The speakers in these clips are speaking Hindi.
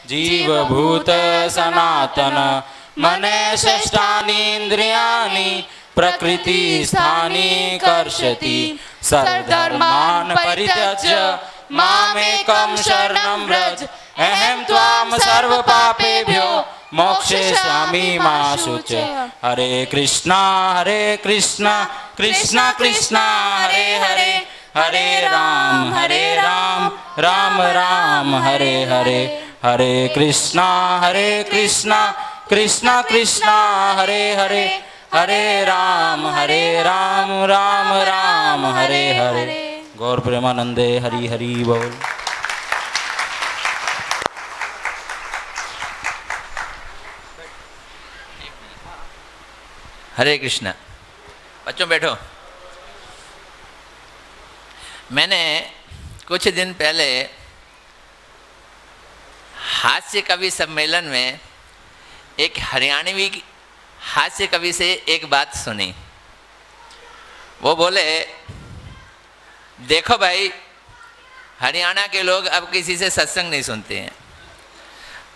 जीवभूत सनातन मने षष्ठानीन्द्रियाणि प्रकृतिस्थानि कर्षति सर्वधर्मान् परित्यज्य मामेकं शरणं व्रज अहं त्वां सर्वपापेभ्यो मोक्षयिष्यामि मा शुच। हरे कृष्णा कृष्ण कृष्ण हरे हरे हरे राम राम राम हरे हरे हरे कृष्णा कृष्ण कृष्ण हरे हरे हरे राम राम राम हरे हरे। गौर प्रेमानंदे हरि हरि बोल। हरे कृष्णा। बच्चों बैठो। मैंने कुछ दिन पहले हास्य कवि सम्मेलन में एक हरियाणवी हास्य कवि से एक बात सुनी। वो बोले, देखो भाई, हरियाणा के लोग अब किसी से सत्संग नहीं सुनते हैं।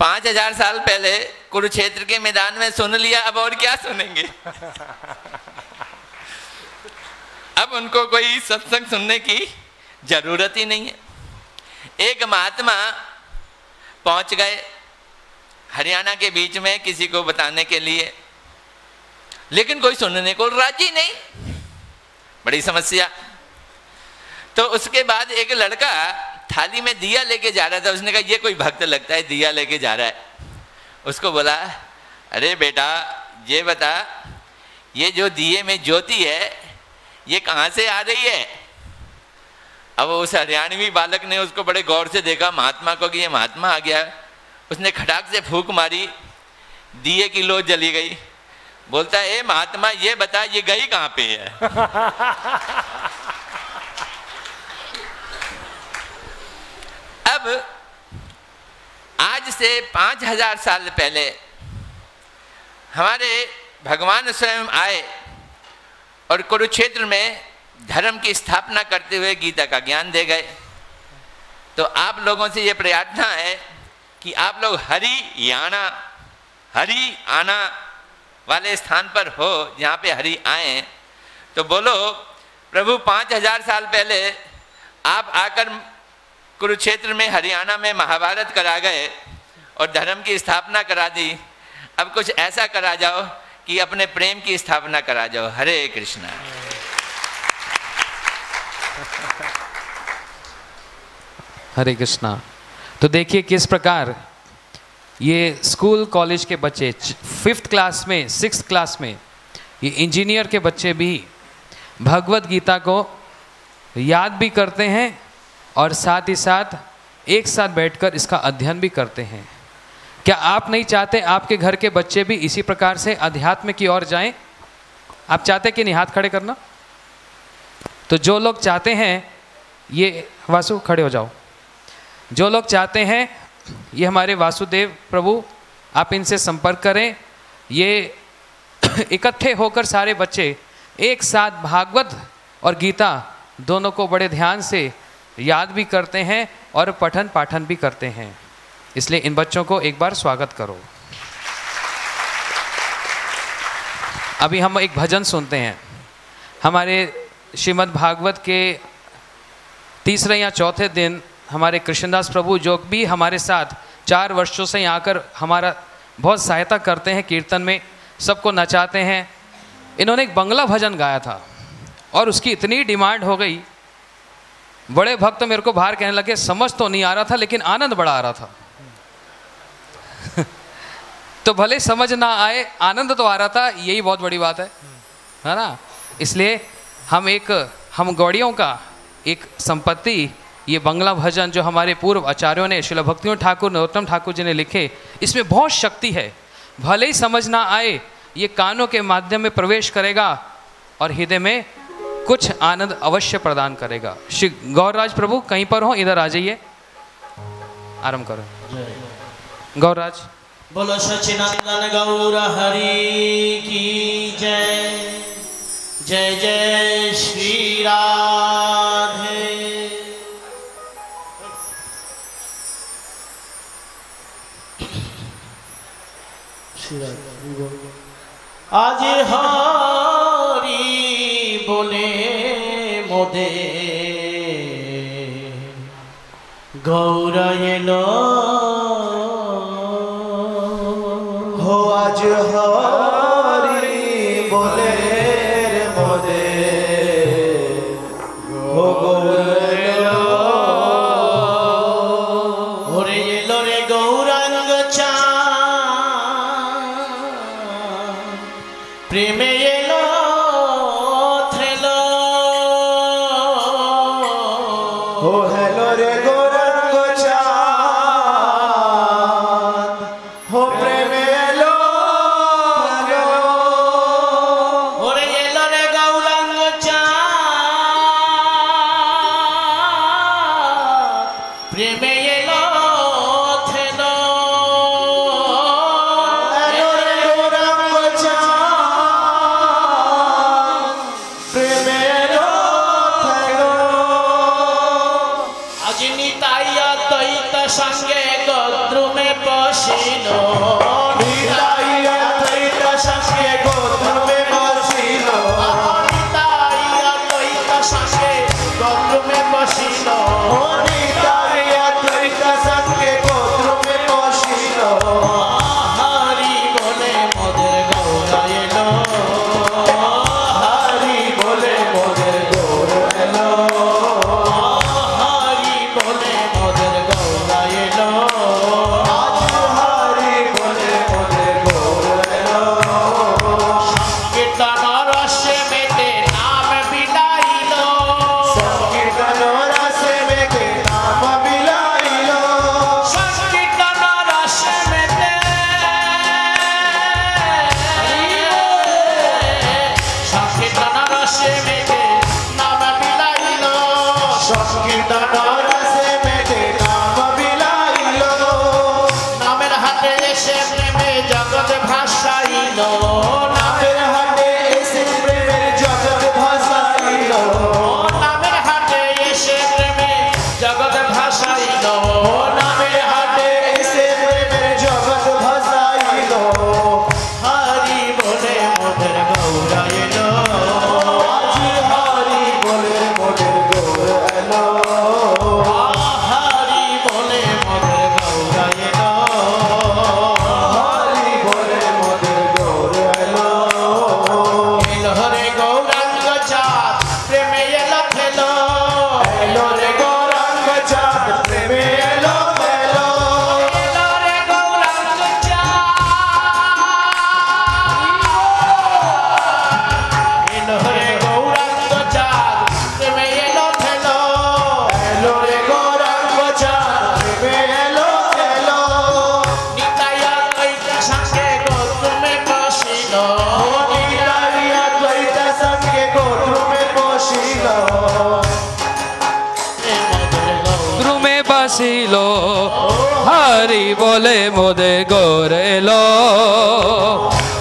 5000 साल पहले कुरुक्षेत्र के मैदान में सुन लिया, अब और क्या सुनेंगे। अब उनको कोई सत्संग सुनने की जरूरत ही नहीं है। एक महात्मा पहुंच गए हरियाणा के बीच में किसी को बताने के लिए, लेकिन कोई सुनने को राजी नहीं। बड़ी समस्या। तो उसके बाद एक लड़का थाली में दिया लेके जा रहा था। उसने कहा, ये कोई भक्त लगता है, दिया लेके जा रहा है। उसको बोला, अरे बेटा ये बता, ये जो दिए में ज्योति है ये कहाँ से आ रही है। अब उस हरियाणवी बालक ने उसको बड़े गौर से देखा, महात्मा को, कि ये महात्मा आ गया। उसने खटाक से फूंक मारी, दिए की लो जली गई। बोलता है, ए महात्मा ये बता, ये गई कहाँ पे है। अब आज से 5000 साल पहले हमारे भगवान स्वयं आए और कुरुक्षेत्र में धर्म की स्थापना करते हुए गीता का ज्ञान दे गए। तो आप लोगों से ये प्रार्थना है कि आप लोग हरियाणा, हरि आना वाले स्थान पर हो, जहाँ पे हरि आए। तो बोलो, प्रभु 5000 साल पहले आप आकर कुरुक्षेत्र में, हरियाणा में महाभारत करा गए और धर्म की स्थापना करा दी। अब कुछ ऐसा करा जाओ कि अपने प्रेम की स्थापना करा जाओ। हरे कृष्णा। हरे कृष्णा। तो देखिए किस प्रकार ये स्कूल कॉलेज के बच्चे 5th क्लास में, 6th क्लास में, ये इंजीनियर के बच्चे भी भगवत गीता को याद भी करते हैं और साथ ही साथ एक साथ बैठकर इसका अध्ययन भी करते हैं। क्या आप नहीं चाहते आपके घर के बच्चे भी इसी प्रकार से अध्यात्म की ओर जाएं? आप चाहते कि नहीं? हाथ खड़े करना। तो जो लोग चाहते हैं, ये वासु खड़े हो जाओ। जो लोग चाहते हैं, ये हमारे वासुदेव प्रभु, आप इनसे संपर्क करें। ये इकट्ठे होकर सारे बच्चे एक साथ भागवत और गीता दोनों को बड़े ध्यान से याद भी करते हैं और पठन पाठन भी करते हैं। इसलिए इन बच्चों को एक बार स्वागत करो। अभी हम एक भजन सुनते हैं। हमारे श्रीमद् भागवत के 3रे या 4थे दिन हमारे कृष्णदास प्रभु, जो भी हमारे साथ 4 वर्षों से यहाँ आकर हमारा बहुत सहायता करते हैं, कीर्तन में सबको नचाते हैं, इन्होंने एक बंगला भजन गाया था और उसकी इतनी डिमांड हो गई, बड़े भक्त मेरे को बाहर कहने लगे, समझ तो नहीं आ रहा था लेकिन आनंद बड़ा आ रहा था। तो भले समझ ना आए, आनंद तो आ रहा था, यही बहुत बड़ी बात है ना। इसलिए हम गौड़ियों का एक संपत्ति, ये बंगला भजन जो हमारे पूर्व आचार्यों ने, श्रील भक्तियों ठाकुर, नरोत्तम ठाकुर जी ने लिखे, इसमें बहुत शक्ति है। भले ही समझ ना आए, ये कानों के माध्यम में प्रवेश करेगा और हृदय में कुछ आनंद अवश्य प्रदान करेगा। श्री गौरराज प्रभु कहीं पर हो, इधर आ जाइए, आरंभ करो। गौरराज। बोलो सच्चिदानंद गौर हरि की जय। जय जय श्री राधे। আজ হরি বলে মোদে গৌরা এলো হো আজ হরি বলে মোদে হো গৌরা এলো ওরে এলো রে গৌরাঙ্গ চা প্রেমে এলো থেলো ও হেলো রে গৌরাঙ্গ চাঁদ হো প্রেমে এলো ওরে এলো রে গৌরাঙ্গ চা প্রেমে এলো থেলো হেলো রে গৌরাঙ্গ চাঁদ প্রেমে এলো হেলো আজ নিতাইয়া দৈত সঙ্গে গদ্রুমে বসিল নিতাইয়া দৈত সঙ্গে গদ্রুমে বসিল নিতাইয়া দৈত সঙ্গে গদ্রুমে বসিল ও নিতাইয়া দৈত সঙ্গে গদ্রুমে বসিল হরি বলে মোদের গৌরা এলো হরি বলে মোদের গৌর এলো হরি বলে মোদের গৌরা এলো আজ হরি বলে মোদের গৌর এলো কীর্তন রসে মেতে নাম বিলাইল সংকীর্তন রসে মেঘে নাম বিলাইল সংকীর্তন রসে মেতে সংকীর্তন রসে মেতে নাম বিলাইল সংকীর্তন রসে মেঘে নাম বিলাইল নামের হাতে এসে প্রেমে জগৎ ভাসাইল নামের হাতে এসে প্রেমের জগৎ ভাসাইল নামের হাতে এসে প্রেমে জগৎ ভাসাইল নামের হাতে এসে প্রেমের জগৎ ভাসাইল হরি বলে মোদের গৌরা এলো আজ হরি বলে মোদের গৌর এলো হরি বলে মোদের গৌরা এলো হরি বলে মোদের গৌর এলো এলো রে গৌরাঙ্গ চাঁদ প্রেমে এলো খেলো এলো রে গৌরাঙ্গ চাঁদ প্রেমে এলো এলো এলো রে গৌরাঙ্গ চাঁদ এলো রে গৌরাঙ্গ চাঁদ প্রেমে এলো খেলো এলো রে গৌরাঙ্গ চাঁদ প্রেমে এলো এলো নিতাইয়া দৈত সঙ্গে গৌতমে বসিল নিতাইয়া দ্বৈত সঙ্গে গৌতমে বসিল দ্রুমে বাসিল হরি বলে মোদে গৌর এলো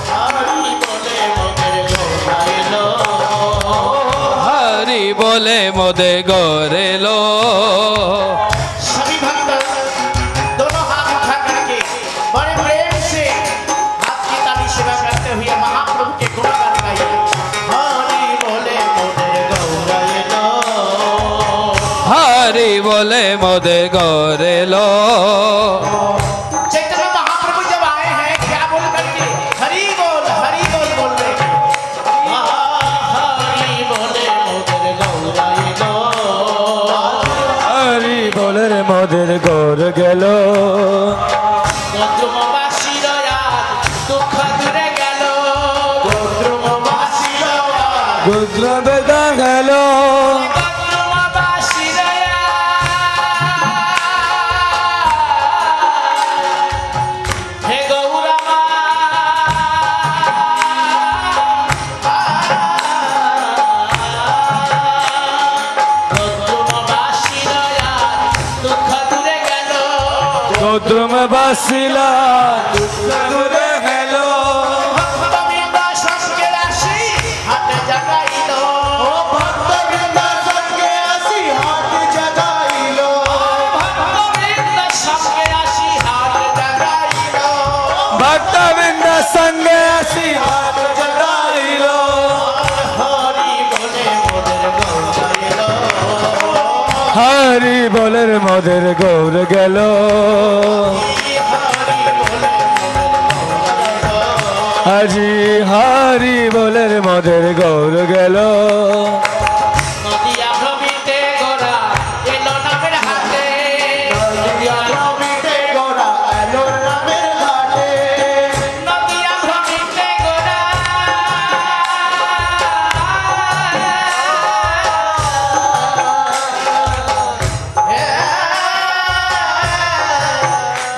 हरि बोले मोदे गौरा एलो हरि बोले मोदे गौर एलो सभी भक्त दोनों हाथ उठा करके बड़े प्रेम से हाथ की ताली सेवा करते हुए महाप्रभु के गुणगान गाइए हरि बोले मोदे गौरा एलो हरि बोले मोदे गौर एलो चैतन्य महाप्रभु जब आए हैं क्या बोल करके हरि बोल बोल रहे हैं हरि बोले मोदे गौरा एलो হরি বলে রে মোদের গৌর গেল গদ্রুমবাসীর আজ দুঃখ দূরে গেল গদ্রুমবাসীর আজ গুদ্র বেদা গেল গদ্রুমবাসীর আজ হে গৌরা গদ্রুমবাসীর আজ দুঃখ দূরে গেল গৌতম বাসিলা দূরে গেল ভক্তবৃন্দ সঙ্গে আসি হাতে জাগাইল ভক্তবৃন্দ সঙ্গে আসি হাত জাগাইল ভক্তবৃন্দ সঙ্গে আসি হাত জাগাইল ভক্তবৃন্দ संगे आसी हाथ जगाइलो हरि बोले मोदेर गौर गेल আজি হারি বলের মদের গৌর গেল নদিয়া ভ্রমিতে গোরা এলো নামের হাতে নদিয়া ভ্রমিতে গোরা এলো নামের হাতে নদিয়া ভ্রমিতে গোরা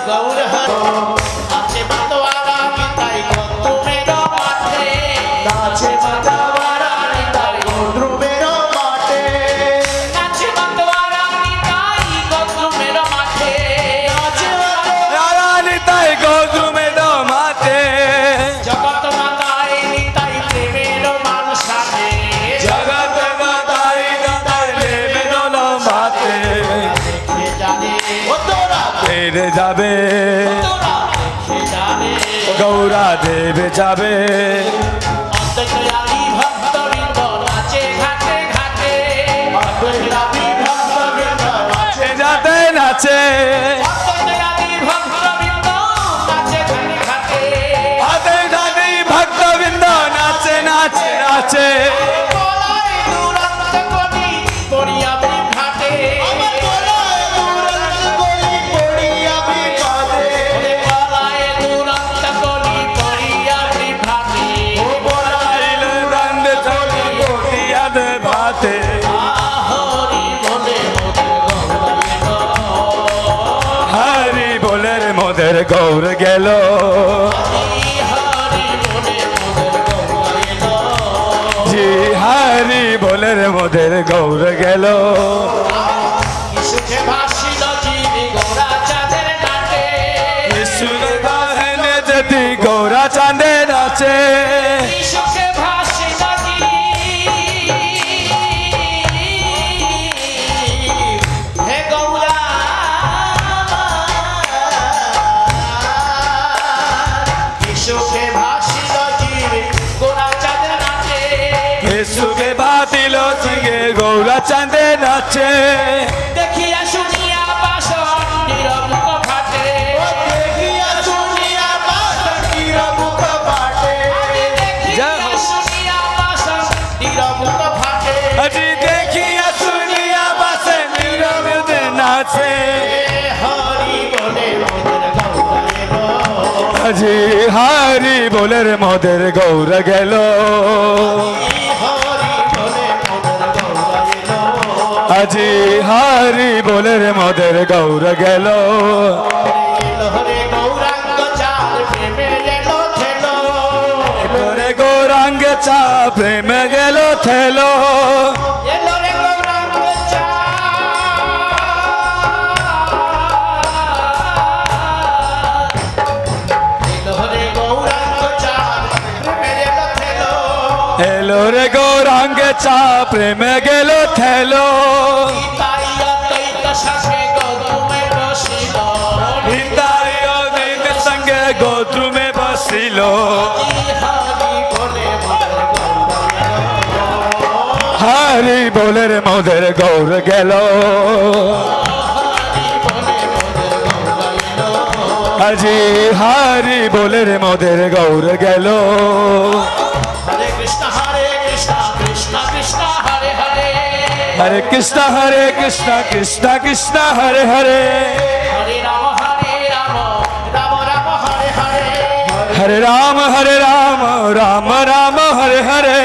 গৌর হরো আছে মাতোয়ারা গীতাই গন্তুমের মাঠে নাচে মাতোয়ারা গীতাই গন্তুমের মাঠে নাচে মাতোয়ারা গীতাই গন্তুমের মাঠে নাচে রারা নিতাই গৌদ্রুমের মাতে জগৎ মাতায় নিতাই প্রেমের মানুষ সাথে জগৎ মাতাই নিতাই প্রেমের মাতে কে জানে ও তোরা ফেরে যাবে তোরা কে জানে গৌরা দেবে যাবে অন্তর্যামী ভক্তবৃন্দ নাচে ঘাটে ঘাটে অন্তর্যামী ভক্তবৃন্দ নাচে যাতে নাচে অন্তর্যামী ভক্তবৃন্দ নাচে ঘাটে ঘাটে হাতে দাদি ভক্তবৃন্দ নাচে নাচে নাচে গলায় দুরন্ত কলি পড়িয়া বিভ্রাটে আমার গলায় দুরন্ত কলি পড়িয়া বিভ্রাটে গলায় দুরন্ত কলি পড়িয়া বিভ্রাটে বলাইল রঙ্গ চলি গোটিয়াদ ভাতে হরি বলে মোদের গৌর হরি বলের মোদের গৌর গেল হরি বলে মোদের গৌর জি হরি বলের মোদের গৌর গেল সুখে ভাসিল জীবী গৌরা চাঁদের নাটে সুরে বাহনে যদি গৌরা চাঁদে নাচে সুখে ভাসিল হে গৌরা সুখে ভাসিল জীবী গৌরা চাঁদের নাটে সুখে বাতিল সিগে গৌরা চাঁদে নাচে দেখিয়া শুনিয়া বাসন নিরমুখ ফাটে দেখিয়া শুনিয়া বাসন নিরমুখ ফাটে দেখিয়া শুনিয়া বাসন নিরমুখ ফাটে আজি দেখিয়া শুনিয়া বাসে নীরবে নাচে হরি বলে মোদের গৌর এলো আজি হরি বলের মোদের গৌর গেল হরি বলে মোদের গৌর এলো আজি হরি বলের মোদের গৌর গেল এলো রে গৌরাঙ্গ চাঁদ প্রেমে এলো ঠেলো রে গৌরাঙ্গ চা প্রেম গেল থেলো এলো রে গৌরাঙ্গ এলো রে গৌরাঙ্গ চা প্রেম গেল থেলো হিতায় অদ্বৈত সঙ্গে গৌদ্রুমে বসিল হরি বলের মোদের গৌর গেল আজি হরি বলের মোদের গৌর গেল হরে কৃষ্ণ হরে কৃষ্ণ কৃষ্ণ কৃষ্ণ হরে হরে হরে কৃষ্ণ কৃষ্ণ কৃষ্ণ হরে হরে হরে রাম রাম রাম হরে হরে হরে রাম রাম রাম হরে হরে